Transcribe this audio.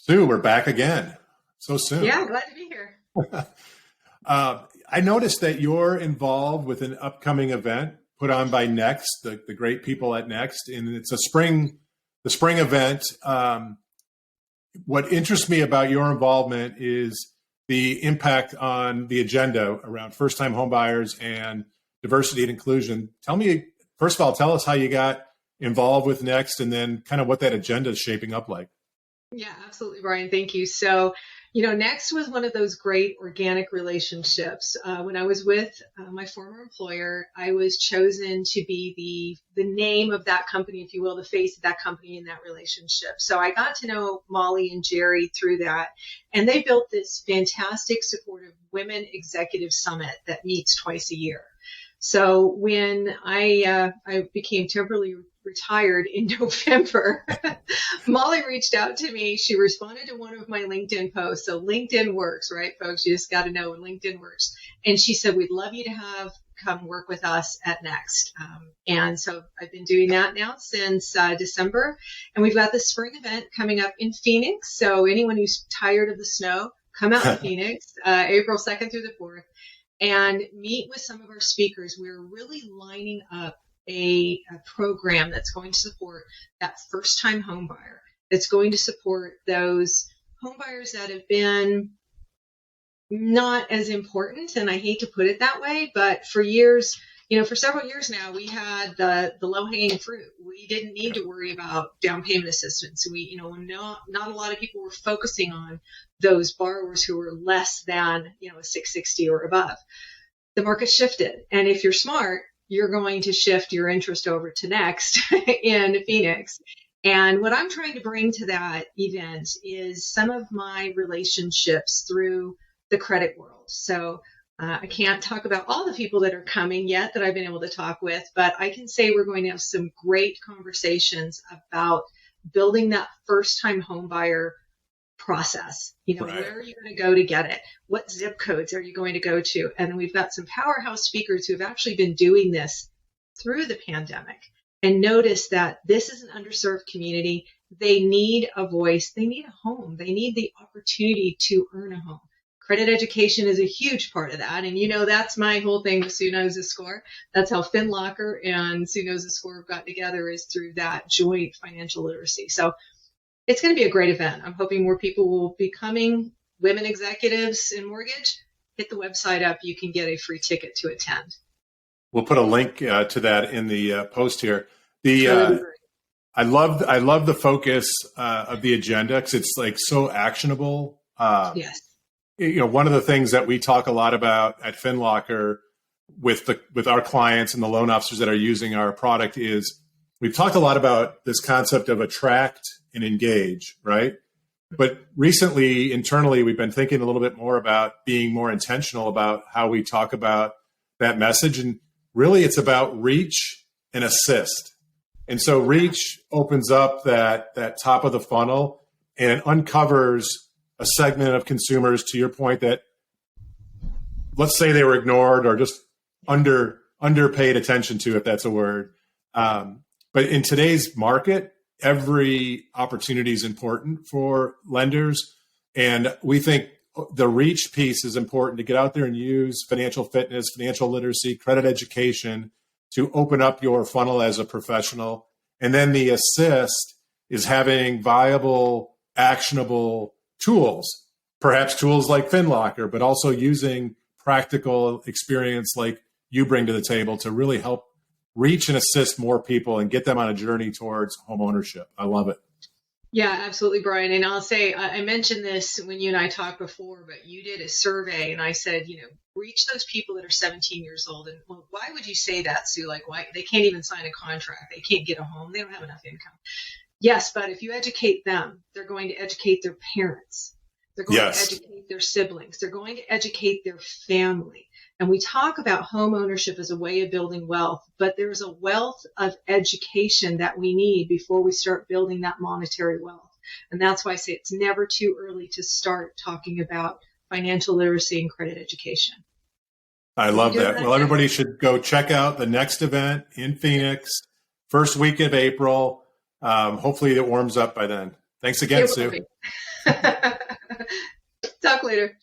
Sue, we're back again so soon. Yeah, glad to be here. I noticed that you're involved with an upcoming event put on by Next, the great people at Next, and it's the spring event. What interests me about your involvement is the impact on the agenda around first-time homebuyers and diversity and inclusion. Tell me, first of all, tell us how you got involved with Next, and then kind of what that agenda is shaping up like. Yeah, absolutely, Brian. Thank you. So, Next was one of those great organic relationships. When I was with my former employer, I was chosen to be the name of that company, if you will, the face of that company in that relationship. So I got to know Molly and Jerry through that, and they built this fantastic supportive women executive summit that meets twice a year. So when I became temporarily retired in November, Molly reached out to me. She responded to one of my LinkedIn posts. So LinkedIn works, right, folks? You just got to know when LinkedIn works. And she said, we'd love you to come work with us at Next. And so I've been doing that now since December. And we've got the spring event coming up in Phoenix. So anyone who's tired of the snow, come out to Phoenix, April 2nd through the 4th. And meet with some of our speakers. We're really lining up a program that's going to support that first-time home buyer, that's going to support those home buyers that have been not as important, and I hate to put it that way, but for years, for several years now, we had the low-hanging fruit. We didn't need to worry about down payment assistance. Not a lot of people were focusing on those borrowers who were less than, 660 or above. The market shifted. And if you're smart, you're going to shift your interest over to Next in Phoenix. And what I'm trying to bring to that event is some of my relationships through the credit world. So I can't talk about all the people that are coming yet that I've been able to talk with, but I can say we're going to have some great conversations about building that first-time home buyer process. Right. Where are you going to go to get it? What zip codes are you going to go to? And we've got some powerhouse speakers who have actually been doing this through the pandemic and noticed that this is an underserved community. They need a voice. They need a home. They need the opportunity to earn a home. Credit education is a huge part of that. And that's my whole thing with Sue Knows the Score. That's how FinLocker and Sue Knows the Score have got together, is through that joint financial literacy. So it's going to be a great event. I'm hoping more people will be coming. Women executives in mortgage, hit the website up. You can get a free ticket to attend. We'll put a link to that in the post here. I love the focus of the agenda because it's like so actionable. Yes. One of the things that we talk a lot about at FinLocker with our clients and the loan officers that are using our product is we've talked a lot about this concept of attract and engage, right? But recently, internally, we've been thinking a little bit more about being more intentional about how we talk about that message. And really, it's about reach and assist. And so reach opens up that top of the funnel and uncovers a segment of consumers, to your point, that let's say they were ignored or just underpaid attention to, if that's a word. But in today's market, every opportunity is important for lenders. And we think the reach piece is important to get out there and use financial fitness, financial literacy, credit education to open up your funnel as a professional. And then the assist is having viable, actionable tools, perhaps tools like FinLocker, but also using practical experience like you bring to the table to really help reach and assist more people and get them on a journey towards home ownership. I love it. Yeah, absolutely, Brian. And I'll say, I mentioned this when you and I talked before, but you did a survey and I said, reach those people that are 17 years old. And well, why would you say that, Sue? Like, why? They can't even sign a contract. They can't get a home. They don't have enough income. Yes, but if you educate them, they're going to educate their parents. They're going to educate their siblings. They're going to educate their family. And we talk about home ownership as a way of building wealth, but there's a wealth of education that we need before we start building that monetary wealth. And that's why I say it's never too early to start talking about financial literacy and credit education. I love that. Well, everybody should go check out the Next event in Phoenix, first week of April. Hopefully it warms up by then. Thanks again, Sue. Talk later.